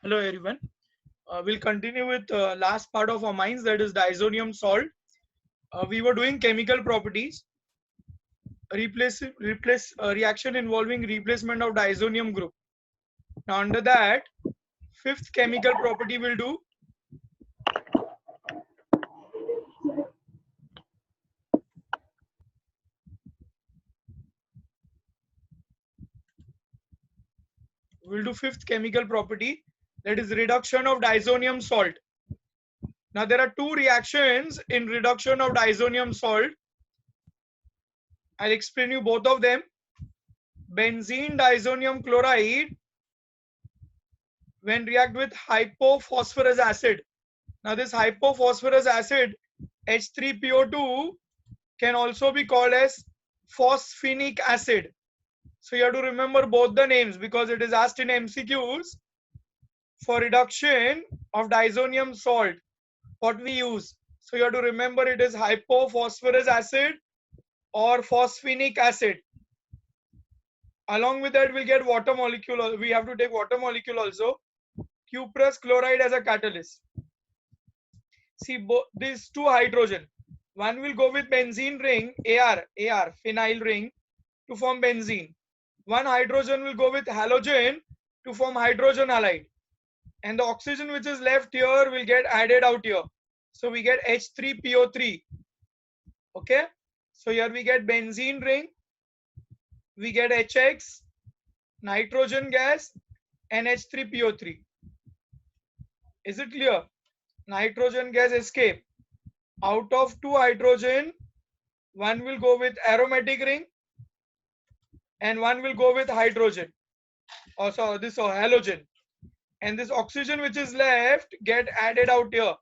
Hello everyone. We'll continue with last part of amines, that is diazonium salt. We were doing chemical properties, replace reaction involving replacement of diazonium group. Now under that, fifth chemical property will do fifth chemical property, that is reduction of diazonium salt. Now there are two reactions in reduction of diazonium salt. I'll explain you both of them. Benzene diazonium chloride when react with hypophosphorus acid. Now this hypophosphorus acid H3PO2 can also be called as phosphinic acid. So you have to remember both the names because it is asked in MCQs for reduction of diazonium salt. What we use. So you have to remember it is hypophosphorus acid or phosphinic acid. Along with that, we'll get water molecule. We have to take water molecule also. Cuprous chloride as a catalyst. See, these two hydrogen. One will go with benzene ring, AR, phenyl ring, to form benzene. One hydrogen will go with halogen to form hydrogen halide. And the oxygen which is left here will get added out here. So we get H3PO3. Okay. So here we get benzene ring, we get HX, nitrogen gas, and H3PO3. Is it clear? Nitrogen gas escape. Out of two hydrogen, one will go with aromatic ring and one will go with hydrogen. Also this halogen. And this oxygen which is left get added out here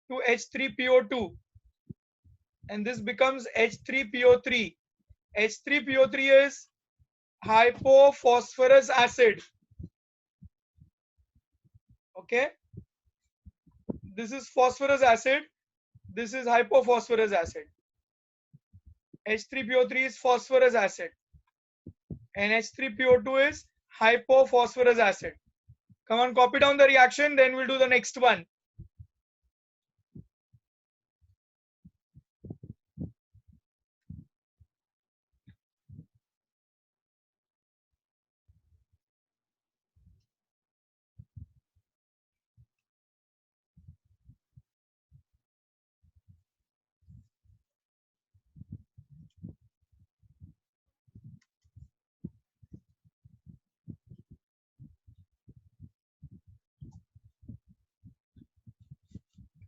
to H3PO2. And this becomes H3PO3. H3PO3 is hypophosphorus acid. Okay. This is phosphorus acid. This is hypophosphorus acid. H3PO3 is phosphorus acid. And H3PO2 is hypophosphorus acid. Come on, copy down the reaction, then we'll do the next one.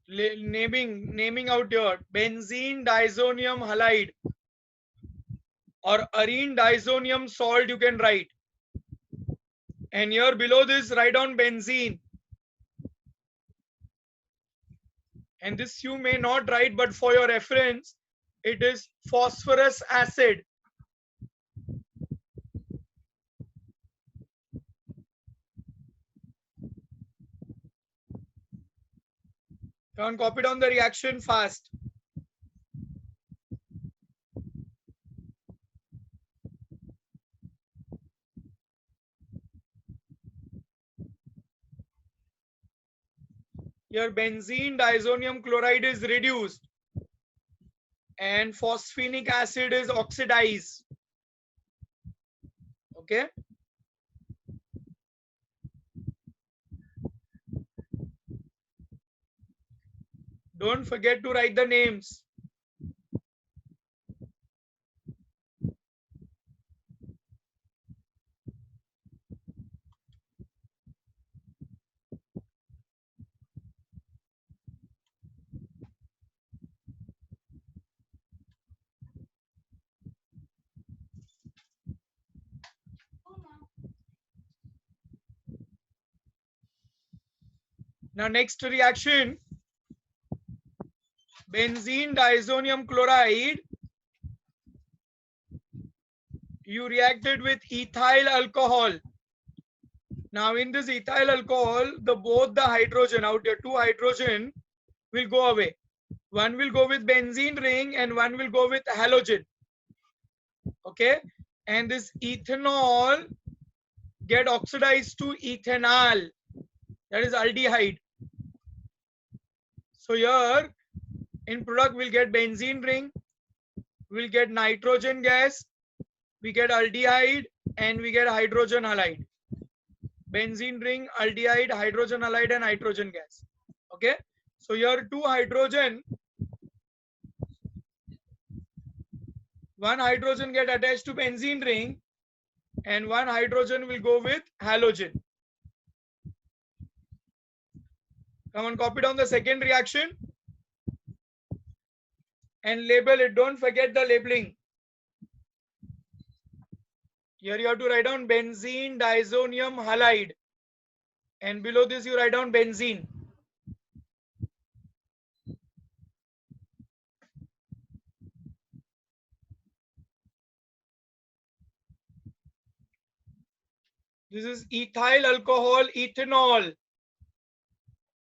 Naming out here benzene diazonium halide or arene diazonium salt you can write. And here below this write down benzene. And this you may not write, but for your reference, it is phosphorus acid. Come on, copy down the reaction fast. Here benzene diazonium chloride is reduced and phosphinic acid is oxidized. Okay. Don't forget to write the names. Now next reaction, benzene diazonium chloride, you reacted with ethyl alcohol. Now in this ethyl alcohol, both the hydrogen out here, two hydrogen will go away. One will go with benzene ring and one will go with halogen. Okay. And this ethanol get oxidized to ethanol. that is aldehyde. So here in product we'll get benzene ring, we'll get nitrogen gas, we get aldehyde, and we get hydrogen halide. Benzene ring, aldehyde, hydrogen halide, and nitrogen gas. Okay, so here two hydrogen, one hydrogen get attached to benzene ring, and one hydrogen will go with halogen. Come on, copy down the second reaction and label it. Don't forget the labeling. Here you have to write down benzene diazonium halide, and below this you write down benzene. This is ethyl alcohol ethanol,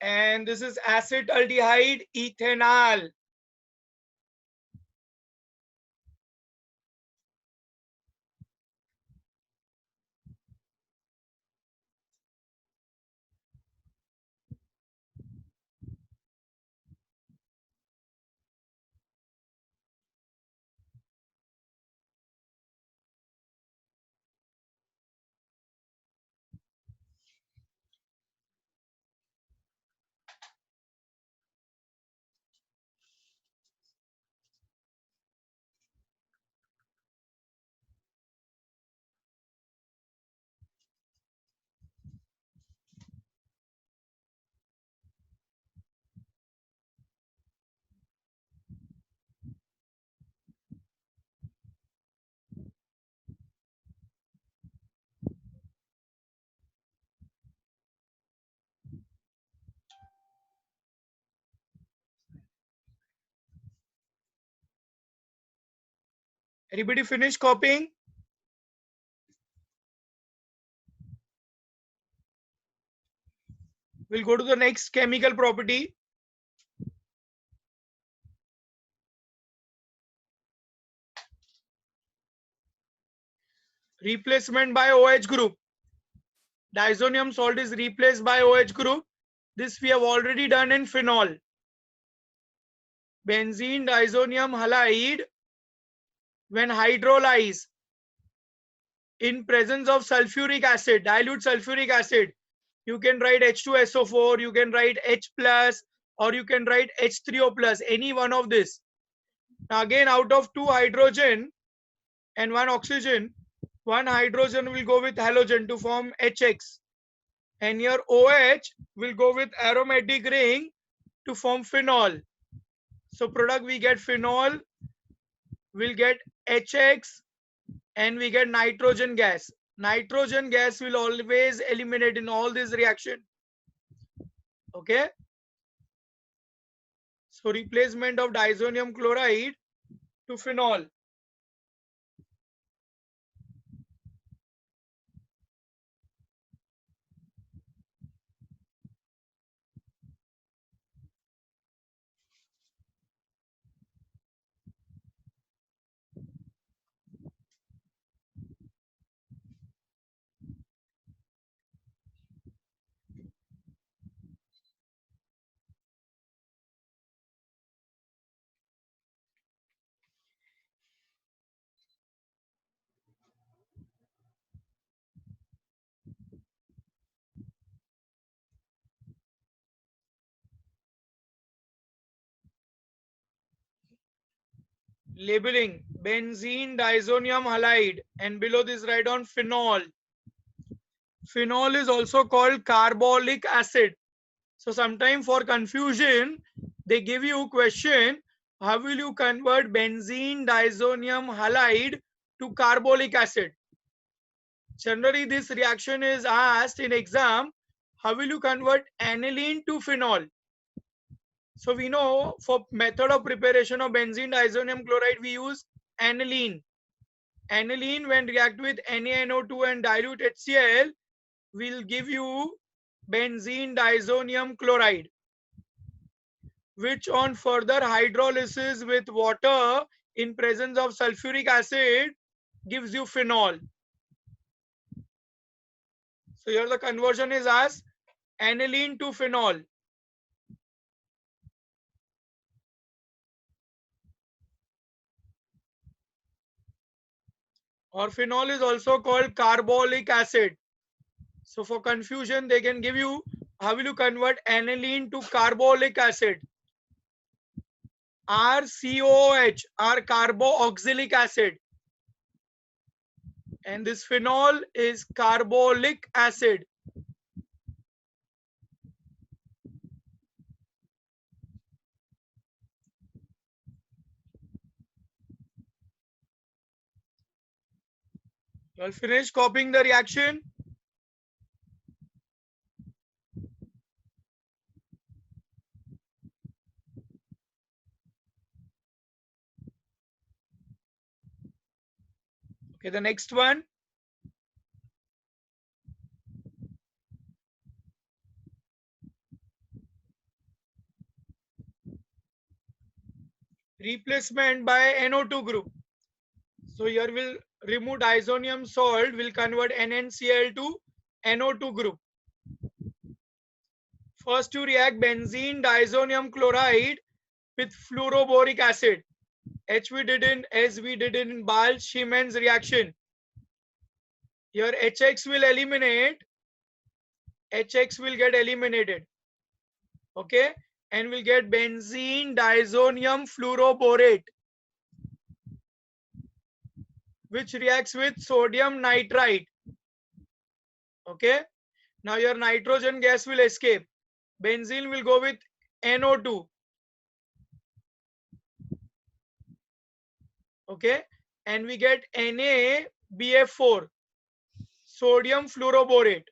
and this is acetaldehyde ethanol. Everybody finish copying? We'll go to the next chemical property. Replacement by OH group. Diazonium salt is replaced by OH group. This we have already done in phenol. Benzene diazonium halide, when hydrolyzed in presence of sulfuric acid, dilute sulfuric acid, you can write H2SO4, you can write H plus, or you can write H3O plus, any one of this. Now again, out of two hydrogen and one oxygen, one hydrogen will go with halogen to form HX, and here OH will go with aromatic ring to form phenol. So product we get phenol, we'll get HX, and we get nitrogen gas. Nitrogen gas will always eliminate in all this reaction. Okay. So replacement of diazonium chloride to phenol. Labeling benzene diazonium halide, and below this write on phenol. Phenol is also called carbolic acid. So sometime for confusion, they give you question, how will you convert benzene diazonium halide to carbolic acid? Generally, this reaction is asked in exam, how will you convert aniline to phenol? So we know for method of preparation of benzene diazonium chloride, we use aniline. Aniline when react with NaNO2 and dilute HCl will give you benzene diazonium chloride, which on further hydrolysis with water in presence of sulfuric acid gives you phenol. So here the conversion is asked, aniline to phenol. Or phenol is also called carbolic acid. So for confusion, they can give you, how will you convert aniline to carbolic acid? RCOH, or carboxylic acid. And this phenol is carbolic acid. You'll finish copying the reaction. Okay, the next one. Replacement by NO2 group. So here we'll remove diazonium salt, will convert NaCl to NO2 group. First to react benzene diazonium chloride with fluoroboric acid. As we did in Ball-Siemens reaction. Here HX will eliminate, HX will get eliminated. Okay, and we'll get benzene diazonium fluoroborate, which reacts with sodium nitrite. Okay, now your nitrogen gas will escape. Benzene will go with NO2. Okay, and we get NaBF4, sodium fluoroborate.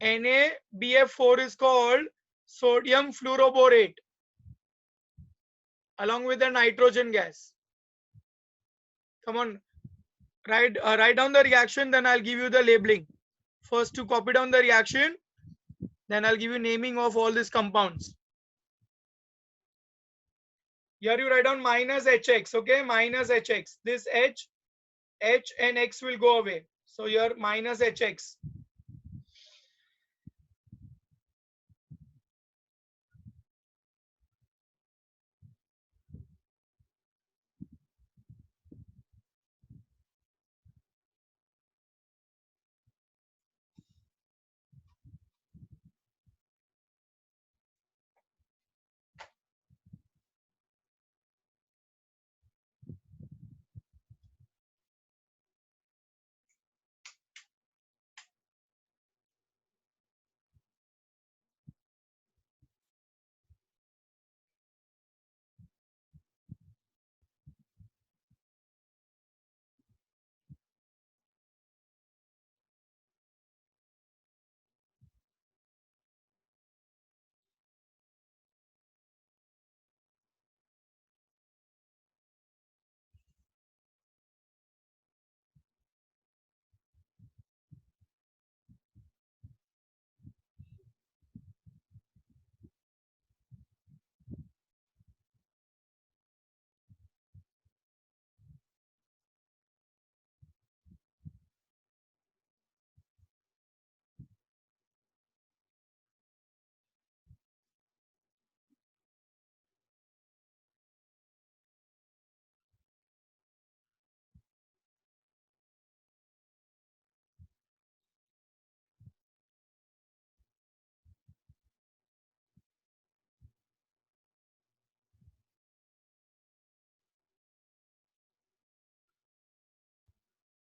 NaBF4 is called sodium fluoroborate along with the nitrogen gas. Come on, write down the reaction, then I'll give you the labeling. First to copy down the reaction, then I'll give you naming of all these compounds. Here you write down minus HX, okay? Minus HX. This H and X will go away. So here minus HX.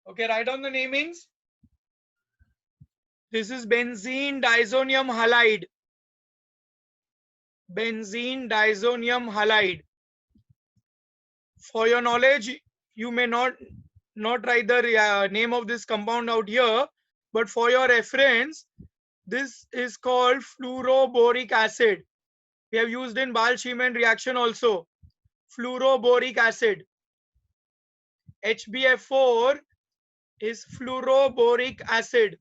Okay, write down the namings. This is benzene diazonium halide. Benzene diazonium halide. For your knowledge, you may not write the name of this compound out here, but for your reference, this is called fluoroboric acid. We have used in Ball-Siemens reaction also. Fluoroboric acid. HBF4 is fluoroboric acid.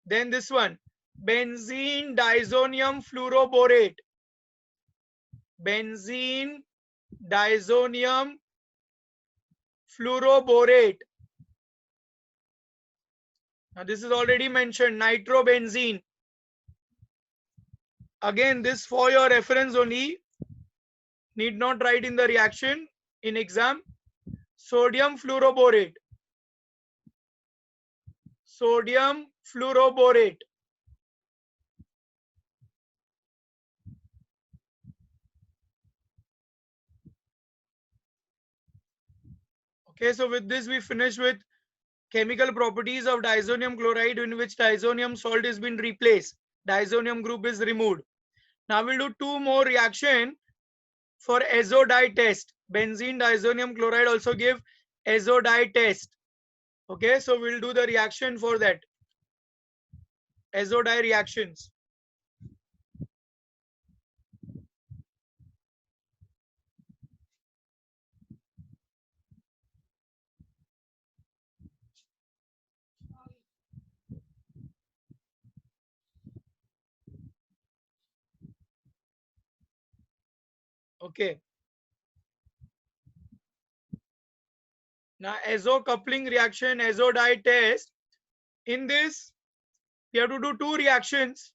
Then this one, benzene diazonium fluoroborate. Benzene diazonium fluoroborate. Now this is already mentioned, nitrobenzene. Again, this for your reference only. Need not write in the reaction in exam. Sodium fluoroborate. Sodium fluoroborate. Okay, so with this we finish with chemical properties of diazonium chloride, in which diazonium salt has been replaced. Diazonium group is removed. Now we'll do two more reaction for azo dye test. Benzene diazonium chloride also give azo dye test. Okay, so we'll do the reaction for that. Azo dye reactions. Okay. Now azo coupling reaction, azo dye test. In this, you have to do two reactions.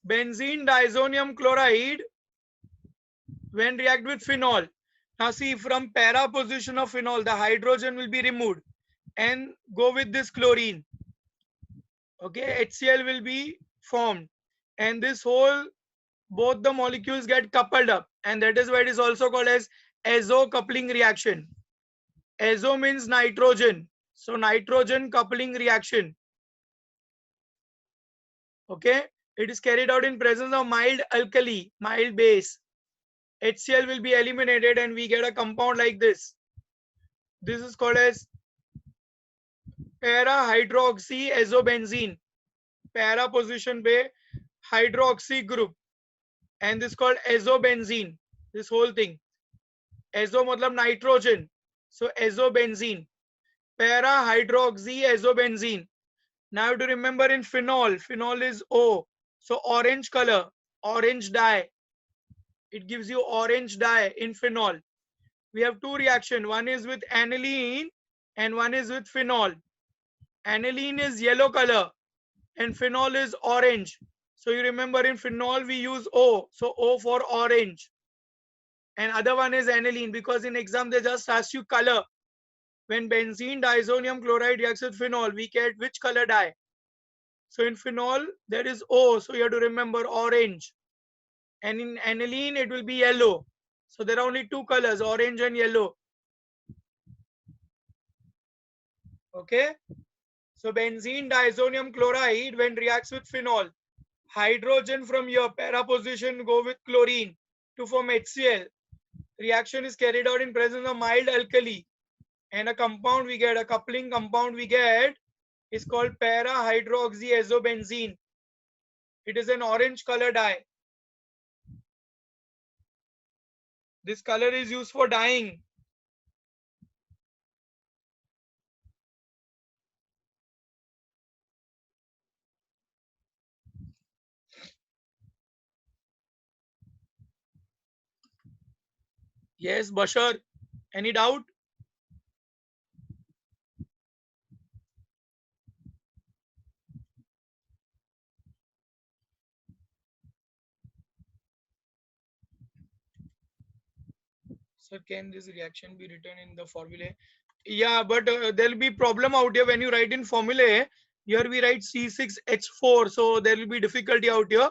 Benzene diazonium chloride when react with phenol. Now see, from para position of phenol, the hydrogen will be removed and go with this chlorine. Okay, HCl will be formed, and this whole both the molecules get coupled up, and that is why it is also called as azo coupling reaction. Azo means nitrogen, so nitrogen coupling reaction. Okay, it is carried out in presence of mild alkali, mild base. HCl will be eliminated and we get a compound like this. This is called as para hydroxy azobenzene. Para position पे hydroxy group, and this called azobenzene. This whole thing, azo matlab nitrogen, so azobenzene, para hydroxy azobenzene. Now you have to remember in phenol, phenol is O, so orange color, orange dye. It gives you orange dye in phenol. We have two reaction. One is with aniline and one is with phenol. Aniline is yellow color and phenol is orange. So you remember in phenol we use O, so O for orange. And other one is aniline, because in exam they just ask you color. When benzene diazonium chloride reacts with phenol, we get which color dye. So in phenol there is O, so you have to remember orange. And in aniline it will be yellow. So there are only two colors, orange and yellow. Okay. So benzene diazonium chloride when reacts with phenol, hydrogen from your para position go with chlorine to form HCl. Reaction is carried out in presence of mild alkali, and a compound we get, a coupling compound we get, is called para hydroxyazobenzene. It is an orange color dye. This color is used for dyeing. Yes, Bashar. Any doubt? Sir, can this reaction be written in the formulae? Yeah, but there will be problem out here when you write in formulae. Here we write C6H4, so there will be difficulty out here.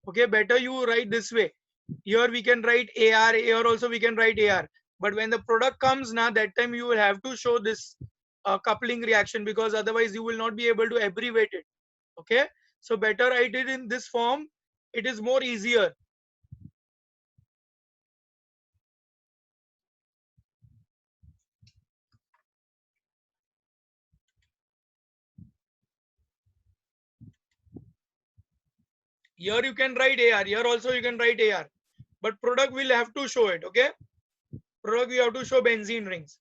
Okay, better you write this way. Here we can write AR, here also we can write AR. But when the product comes now, that time you will have to show this coupling reaction, because otherwise you will not be able to abbreviate it. Okay, so better write it in this form. It is more easier. Here you can write AR, here also you can write AR. But product will have to show it. Okay, product you have to show benzene rings.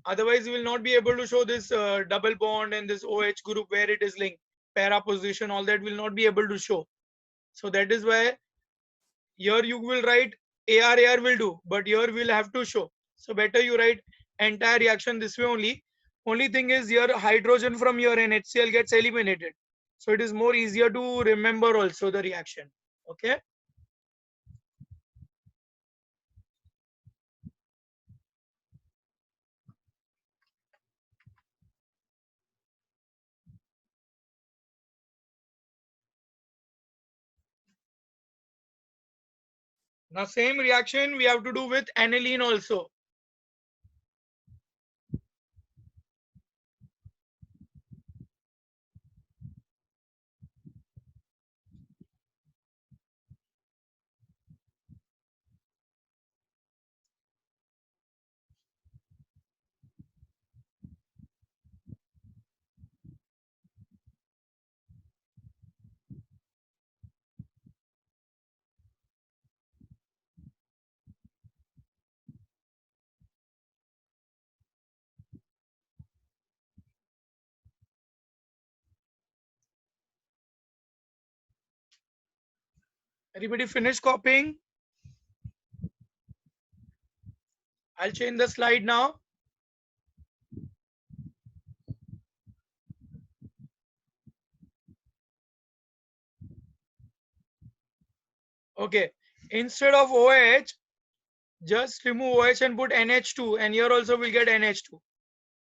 Otherwise, you will not be able to show this double bond and this OH group where it is linked. Para position, all that will not be able to show. So that is why here you will write AR will do, but here we'll have to show. So better you write entire reaction this way only. Only thing is here hydrogen from here and HCl gets eliminated. So it is more easier to remember also the reaction. Okay. Now same reaction we have to do with aniline also. Everybody finish copying? I'll change the slide now. Okay. Instead of OH, just remove OH and put NH2, and here also we'll get NH2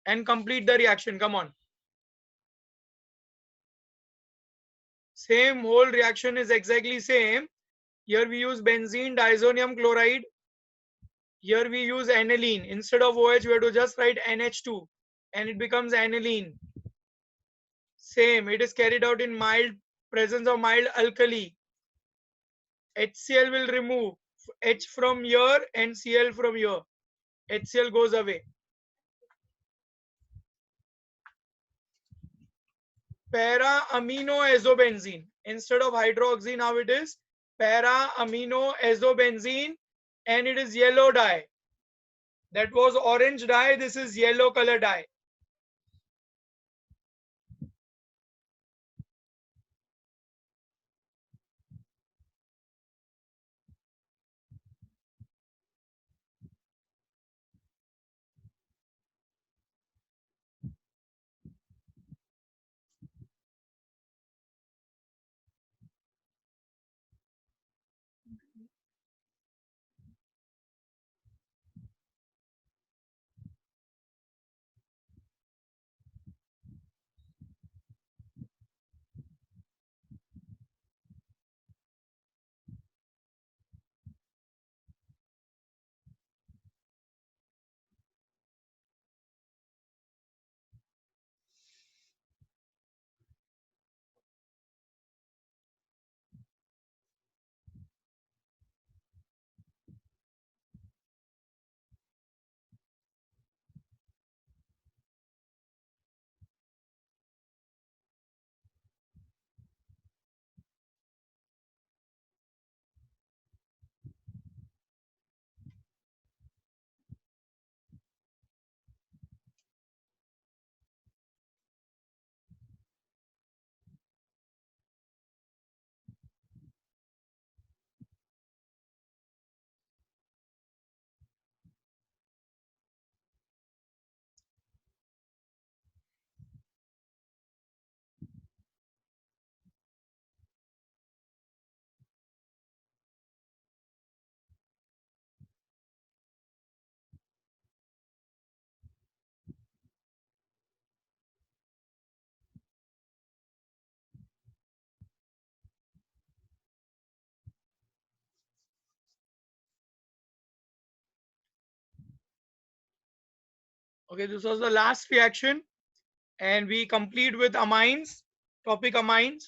and complete the reaction. Come on. Same whole reaction is exactly same. Here we use benzene diazonium chloride. Here we use aniline. Instead of OH, we have to just write NH2 and it becomes aniline. Same, it is carried out in mild presence of mild alkali. HCl will remove H from here and Cl from here. HCl goes away. Para-aminoazobenzene. Instead of hydroxy, now it is para-aminoazobenzene and it is yellow dye. That was orange dye, this is yellow color dye. Okay, this was the last reaction and we complete with amines, topic amines.